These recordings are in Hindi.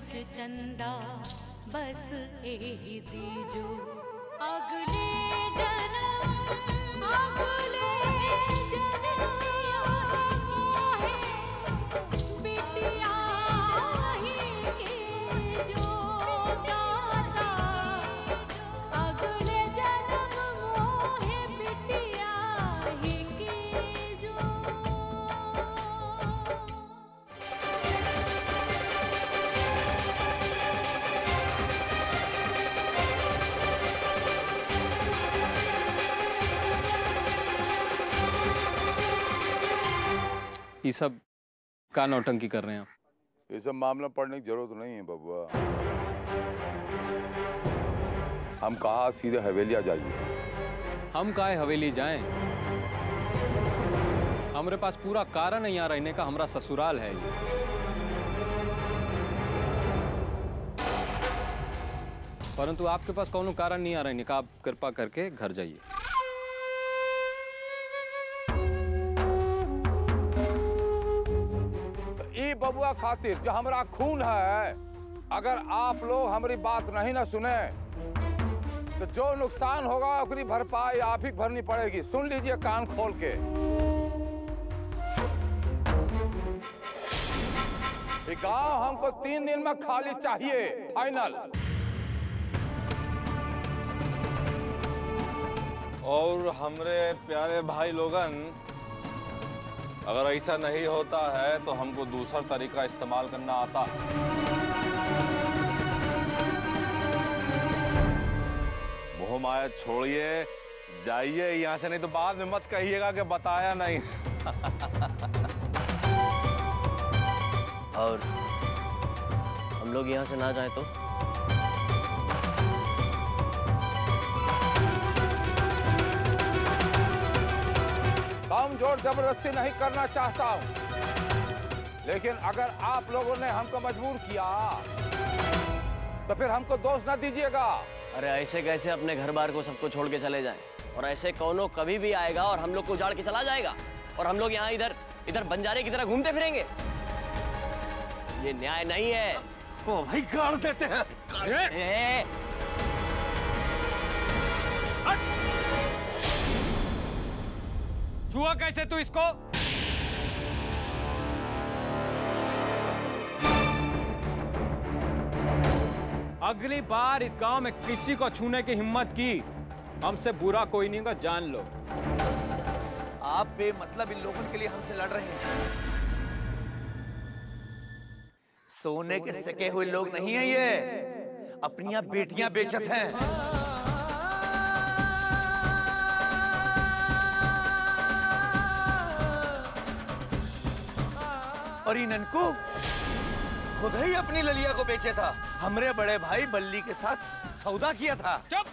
गज चंदा बस एही दीजो अगले जन्म मोहे बिटिया ही के जो दाता अगले जन्म मोहे बिटिया ही के जो। ये सब का नौटंकी कर रहे हैं आप? ये सब मामला पढ़ने की जरूरत नहीं है बबुआ। हम कहा सीधे हवेलिया जाइए। हम काहे हवेली जाएं? हमारे पास पूरा कारण है यहाँ रहने का, हमारा ससुराल है ये। परंतु आपके पास कौन कारण नहीं आ रहने का, आप कृपा करके घर जाइए। बबुआ खातिर जो हमारा खून है, अगर आप लोग हमारी बात नहीं ना सुने तो जो नुकसान होगा उसकी भरपाई आप ही भरनी पड़ेगी। सुन लीजिए कान खोल के। ये गांव हमको 3 दिन में खाली चाहिए, फाइनल। और हमरे प्यारे भाई लोगन, अगर ऐसा नहीं होता है तो हमको दूसरा तरीका इस्तेमाल करना आता। मोह माया छोड़िए, जाइए यहाँ से, नहीं तो बाद में मत कहिएगा कि बताया नहीं। और हम लोग यहाँ से ना जाए तो? काम जोर जबरदस्ती नहीं करना चाहता हूं, लेकिन अगर आप लोगों ने हमको मजबूर किया तो फिर हमको दोष न दीजिएगा। अरे ऐसे कैसे अपने घर बार को सबको छोड़ के चले जाएं? और ऐसे कौनो कभी भी आएगा और हम लोग को उजाड़ के चला जाएगा और हम लोग यहाँ इधर बंजारे की तरह घूमते फिरेंगे। ये न्याय नहीं है। इसको भाई गाड़ देते हैं। छुआ कैसे तू इसको? अगली बार इस गांव में किसी को छूने की हिम्मत की, हमसे बुरा कोई नहीं होगा, जान लो। आप बेमतलब इन लोगों के लिए हमसे लड़ रहे हैं। सोने के सके हुए लोग नहीं है ये, अपनी बेटियां बेचत हैं। और इनको खुद ही अपनी ललिया को बेचे था। हमरे बड़े भाई बल्ली के साथ सौदा किया था। चुप!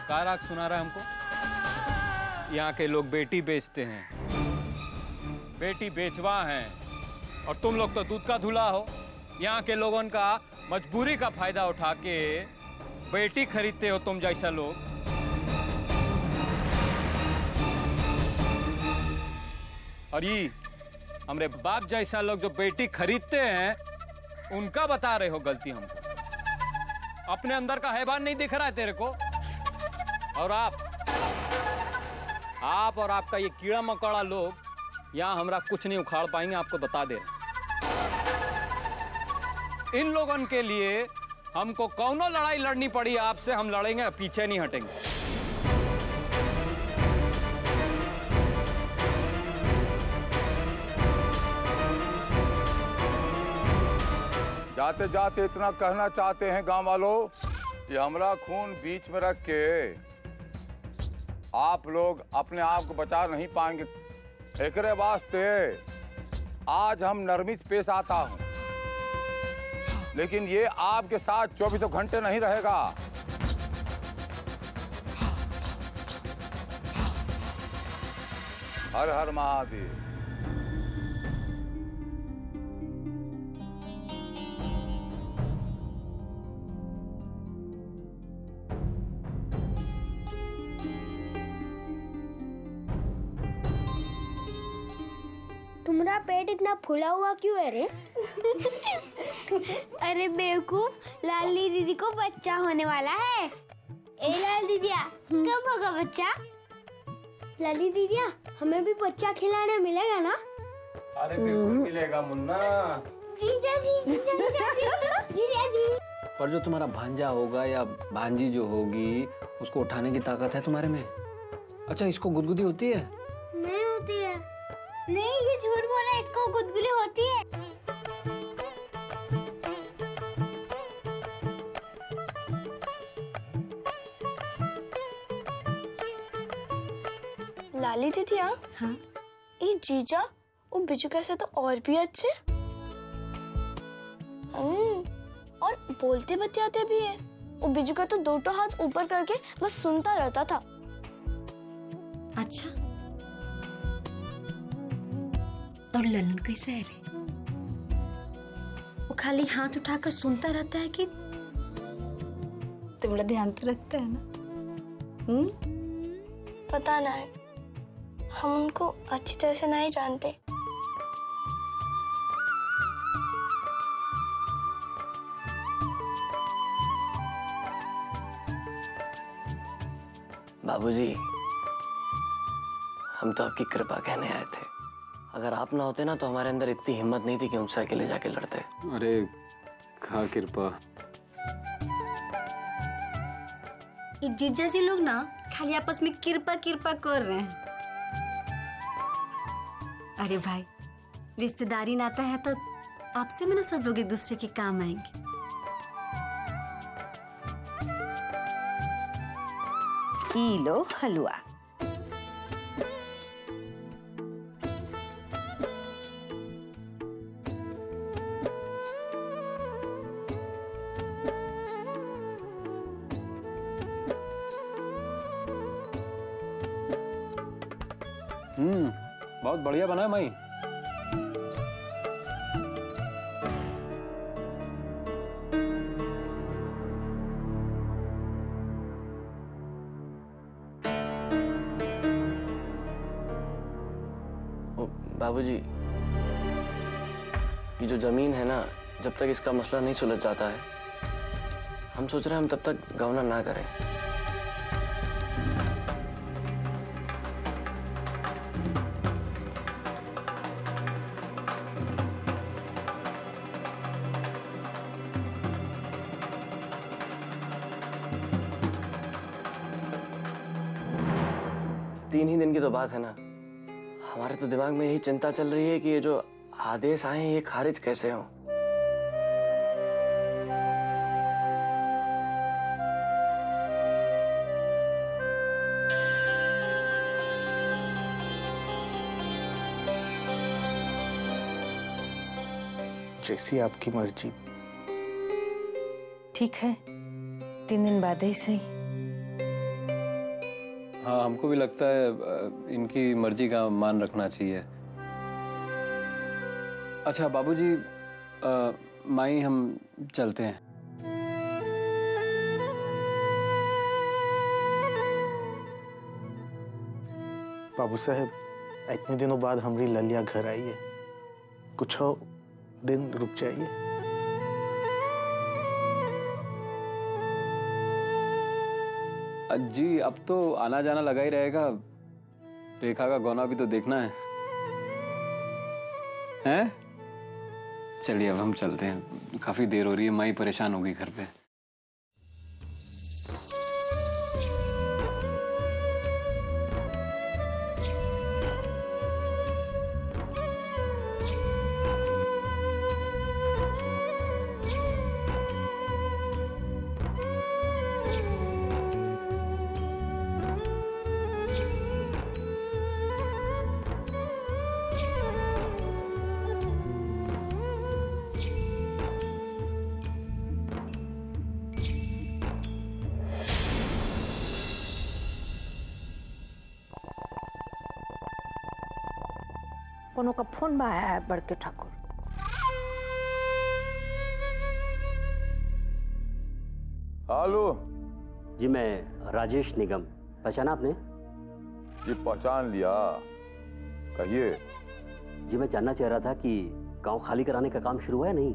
क्या राग सुना रहा है हमको? यहाँ के लोग बेटी बेचते हैं, बेटी बेचवा हैं, और तुम लोग तो दूध का धुला हो। यहाँ के लोगों का मजबूरी का फायदा उठा के बेटी खरीदते हो तुम जैसा लोग। और ये हमरे बाप जैसा लोग जो बेटी खरीदते हैं, उनका बता रहे हो गलती हमको। अपने अंदर का हैवान नहीं दिख रहा है तेरे को? और आप और आपका ये कीड़ा मकोड़ा लोग यहाँ हमरा कुछ नहीं उखाड़ पाएंगे, आपको बता दे। इन लोगों के लिए हमको कौनो लड़ाई लड़नी पड़ी आपसे, हम लड़ेंगे, पीछे नहीं हटेंगे। जाते जाते इतना कहना चाहते हैं गांव वालों कि हमारा खून बीच में रख के आप लोग अपने आप को बचा नहीं पाएंगे। एकरे वास्ते आज हम नरमी से पेश आता हूं, लेकिन ये आपके साथ 24 घंटे नहीं रहेगा। हर हर महादेव। तुम्हारा पेट इतना फूला हुआ क्यों है रे? अरे बेवकूफ, लाली दीदी को बच्चा होने वाला है। ए लाल दीदिया, कब होगा बच्चा? लाली दीदिया, हमें भी बच्चा खिलाने मिलेगा ना? अरे बिल्कुल मिलेगा मुन्ना। जीजा जी, जीजा जी, जीजा जी। पर जो तुम्हारा भांजा होगा या भांजी जो होगी, उसको उठाने की ताकत है तुम्हारे में? अच्छा, इसको गुदगुदी होती है? नहीं होती है। नहीं, ये झूठ बोल रहा है, इसको गुदगुदी होती है। लाली दीदिया, हाँ? ये जीजा और बिजू कैसे तो और भी अच्छे। और बोलते बतियाते भी है। वो बिजू का तो दोनों हाथ ऊपर करके बस सुनता रहता था। अच्छा, और ललन कैसा है रे? वो खाली हाथ उठाकर सुनता रहता है कि तो बड़ा ध्यान तो रखता है ना? पता नहीं, हम उनको अच्छी तरह से नहीं जानते। बाबूजी, हम तो आपकी कृपा कहने आए थे। अगर आप ना होते ना तो हमारे अंदर इतनी हिम्मत नहीं थी कि उनसे अकेले जाके लड़ते। अरे खा कृपा। ये जीजा जी लोग ना खाली आपस में कृपा कृपा कर रहे हैं। अरे भाई, रिश्तेदारी नाता है तो आपसे में ना सब लोग एक दूसरे के काम आएंगे। ई लो हलवा। बहुत बढ़िया बना है माई। बाबूजी, ये जो जमीन है ना, जब तक इसका मसला नहीं सुलझ जाता है, हम सोच रहे हैं हम तब तक गवना ना करें। तीन ही दिन की तो बात है ना। हमारे तो दिमाग में यही चिंता चल रही है कि ये जो आदेश आए हैं ये खारिज कैसे हों। जैसी आपकी मर्जी। ठीक है, 3 दिन बाद ही सही। हाँ, हमको भी लगता है इनकी मर्जी का मान रखना चाहिए। अच्छा बाबूजी, माई हम चलते हैं। बाबू साहब, इतने दिनों बाद हमारी ललिया घर आई है, कुछ और दिन रुक जाइए। जी, अब तो आना जाना लगा ही रहेगा। रेखा का गौना भी तो देखना है। हैं? चलिए अब हम चलते हैं, काफी देर हो रही है, माई परेशान होगी घर पे। कोनो का फोन में आया है बड़के ठाकुर। हेलो जी, मैं राजेश निगम। पहचाना आपने? जी पहचान लिया, कहिए। जी मैं जानना चाह रहा था कि गांव खाली कराने का काम शुरू है नहीं?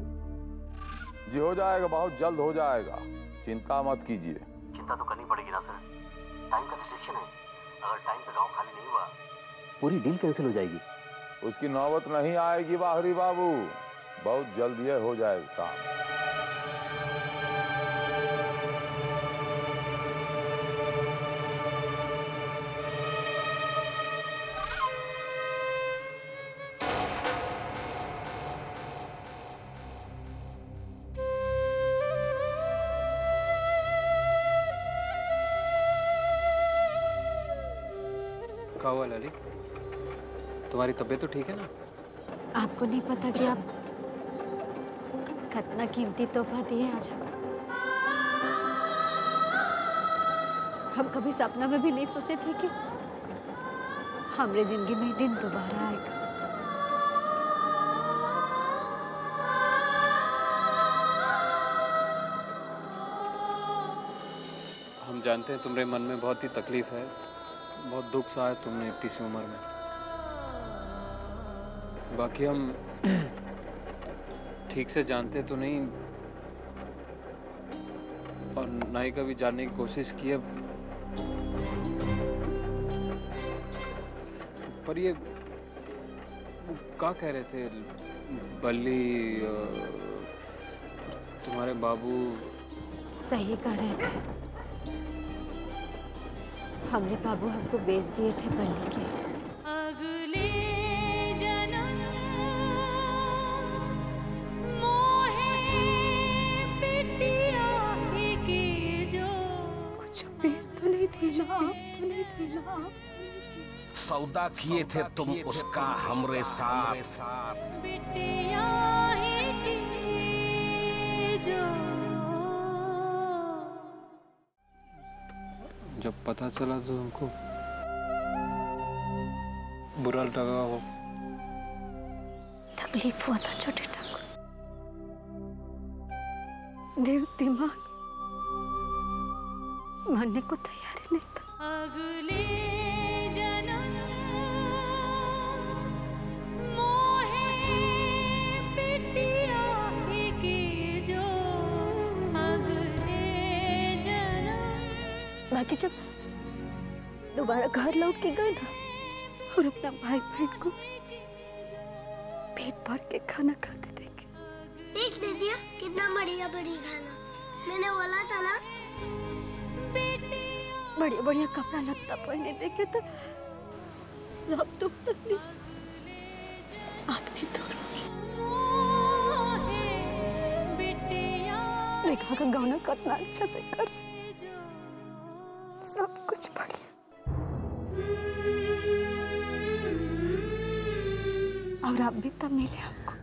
जी हो जाएगा, बहुत जल्द हो जाएगा, चिंता मत कीजिए। चिंता तो करनी पड़ेगी ना सर, टाइम का रिस्ट्रिक्शन है। अगर टाइम पे गांव खाली नहीं हुआ पूरी डील कैंसिल हो जाएगी। उसकी नौबत नहीं आएगी बाहरी बाबू, बहुत जल्द ये हो जाएगा काम। क्या हुआ लाली? तुम्हारी तबीयत तो ठीक है ना? आपको नहीं पता कि आप कितना कीमती तोहफा दिए आज हम कभी सपना में भी नहीं सोचे थे कि हमारे जिंदगी में दिन दोबारा आएगा। हम जानते हैं तुम्हारे मन में बहुत ही तकलीफ है, बहुत दुख सा है तुमने इतनी सी उम्र में। बाकी हम ठीक से जानते तो नहीं और ना ही कभी जानने की कोशिश की है, पर ये क्या कह रहे थे बल्ली, तुम्हारे बाबू सही कह रहे थे, हमने बाबू हमको बेच दिए थे बल्ली के। अगले जन्म मोहे बिटिया के जो कुछ बेच तो नहीं थी ना? सौदा किए थे तुम उसका हमरे साथ। बिटिया के जो जब पता चला तो हमको बुरा लगा हो। तकलीफ हुआ था छोटे ठाकुर, दिल दिमाग मानने को तैयार ही नहीं था। अगले जन्म मोहे बिटिया के जो अगले जन्म। बाकी जब दोबारा घर लौट के गए ना और अपना भाई बहन को पेट भर के खाना खाते देखे। देख दीदी कितना बढ़िया खाना, मैंने बोला था ना। बढ़िया बढ़िया कपड़ा लत्ता पहने देखे तो सब दुख तकलीफ आपने दूर रेखा का गाना कितना अच्छा से कर, सब कुछ बढ़िया। और आप भी तब मिले हमको।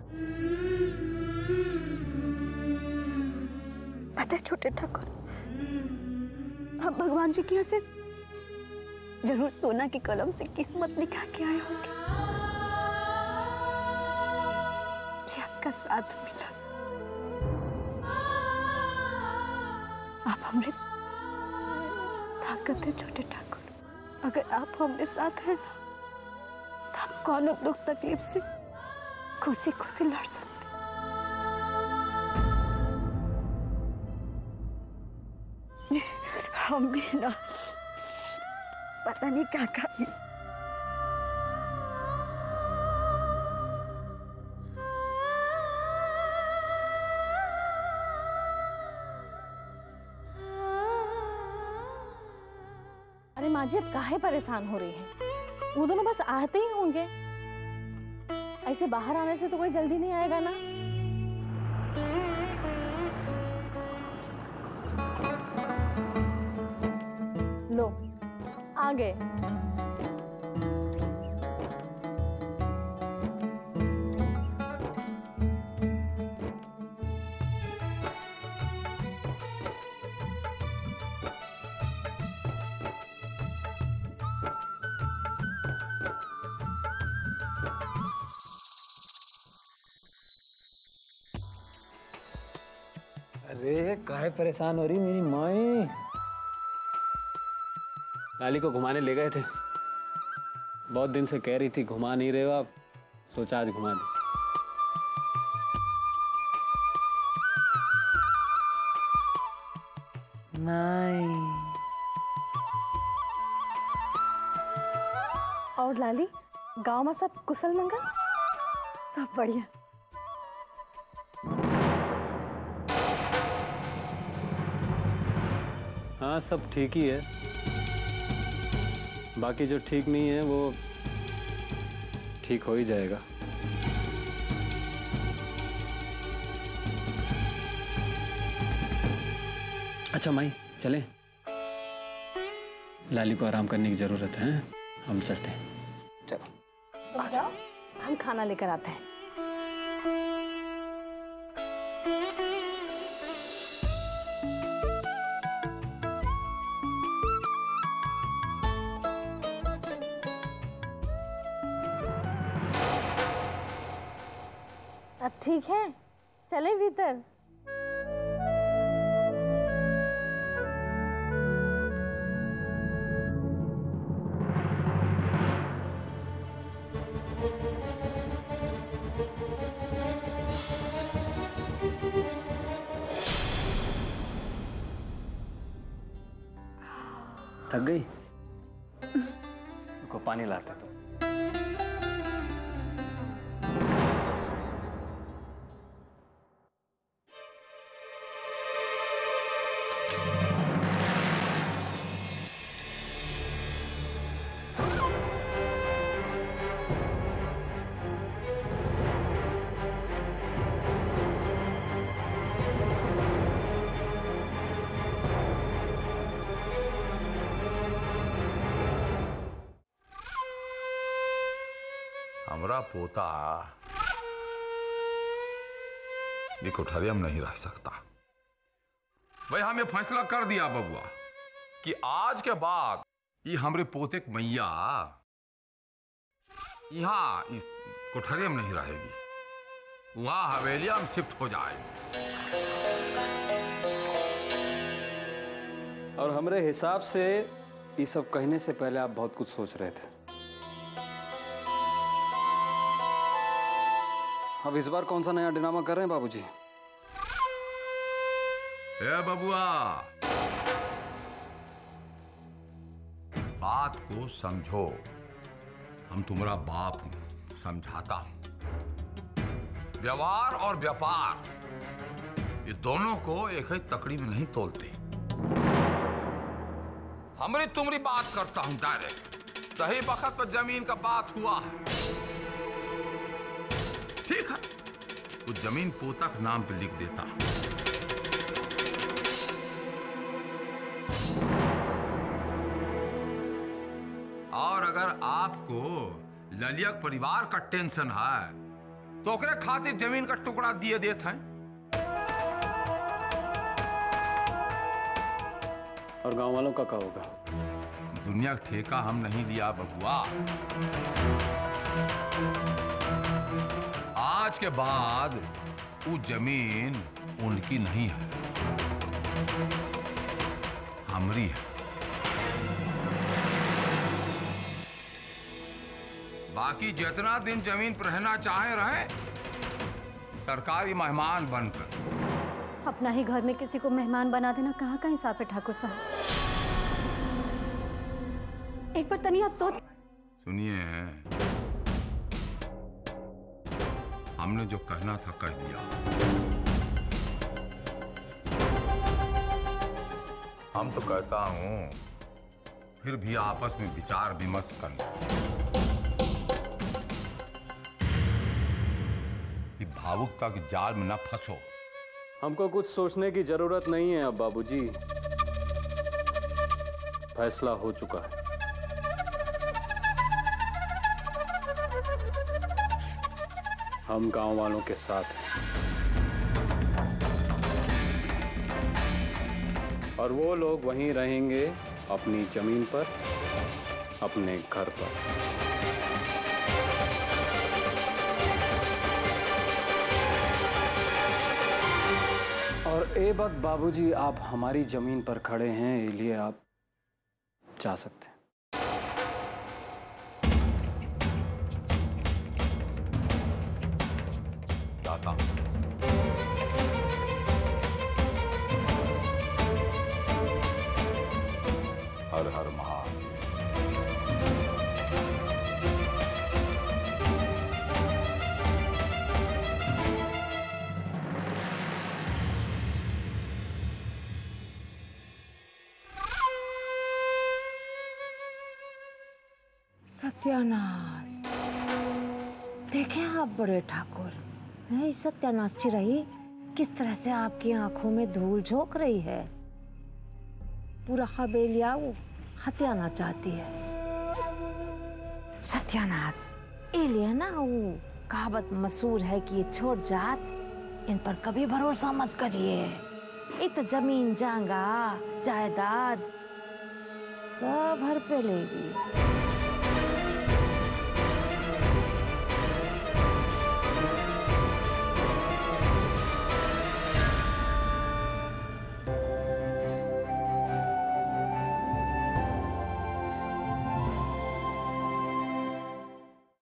पता है छोटे ठाकुर, हम भगवान जी के यहाँ से जरूर सोना की कलम से किस्मत लिखा के आए होंगे। मुझे आपका साथ मिला, आप हमारे ताकत है छोटे ठाकुर। अगर आप हमारे साथ हैं ना तो हम कौन दुख तकलीफ से खुशी खुशी लड़ सकते। हम भी ना पता नहीं क्या करें। अरे माँ जी, अब काहे परेशान हो रही है? वो दोनों बस आते ही होंगे, ऐसे बाहर आने से तो कोई जल्दी नहीं आएगा ना। लो आ गए। अरे काहे परेशान हो रही मेरी माई? लाली को घुमाने ले गए थे, बहुत दिन से कह रही थी घुमा नहीं रहे हो आप, सोचा आज घुमा दूं। और लाली, गांव में सब कुशल मंगल? सब बढ़िया। हाँ सब ठीक ही है, बाकी जो ठीक नहीं है वो ठीक हो ही जाएगा। अच्छा माई चलें, लाली को आराम करने की जरूरत है, हम चलते हैं। चलो आ जाओ, हम खाना लेकर आते हैं। अब ठीक है, चले भीतर। थक गई? को पानी लाता तो। हमारा पोता ये कोठरिया में नहीं रह सकता। भाई हम ये फैसला कर दिया बबुआ कि आज के बाद ये हमारे पोते की मैया यहाँ इस कोठरिया में नहीं रहेगी, वहां हवेलिया में शिफ्ट हो जाएगी। और हमारे हिसाब से ये सब कहने से पहले आप बहुत कुछ सोच रहे थे। अब इस बार कौन सा नया ड्रामा कर रहे हैं बाबूजी? ए बबुआ, बात को समझो, हम तुम्हारा बाप हूं, समझाता हूं। व्यवहार और व्यापार ये दोनों को एक ही तकड़ी में नहीं तोलते। हमारी तुम्हारी बात करता हूं डायरेक्ट। सही वक्त पर जमीन का बात हुआ है, ठीक है, वो जमीन पोता के नाम पे लिख देता। और अगर आपको ललिया परिवार का टेंशन है तो ओकरे खातिर जमीन का टुकड़ा दिए देते हैं। और गांव वालों का क्या होगा? दुनिया का ठेका हम नहीं लिया बबुआ। आज के बाद वो जमीन उनकी नहीं है, हमारी है। बाकी जितना दिन जमीन पर रहना चाहे रहे, सरकारी मेहमान बनकर। अपना ही घर में किसी को मेहमान बना देना कहाँ का हिसाब है ठाकुर साहब? एक बार तनी आप सोच। सुनिए, हमने जो कहना था कह दिया। हम तो कहता हूं फिर भी आपस में विचार विमर्श कर लो कि भावुकता के जाल में न फंसो। हमको कुछ सोचने की जरूरत नहीं है अब बाबूजी, फैसला हो चुका है। हम गांव वालों के साथ हैं और वो लोग वहीं रहेंगे, अपनी जमीन पर, अपने घर पर। और ए वक्त बाबूजी आप हमारी जमीन पर खड़े हैं, इसलिए आप जा सकते हैं। चाहता हूँ। हर हर महादेव। सत्यानाश। देखें आप बड़े ठाकुर, नहीं सत्यानाश चिरई किस तरह से आपकी आंखों में धूल झोंक रही है। पूरा हवेलिया वो हत्याना चाहती है। सत्यानाश इलिए ना वो कहावत मशहूर है कि ये छोट जात इन पर कभी भरोसा मत करिए। इत जमीन जांगा जायदाद सब हर पे लेगी।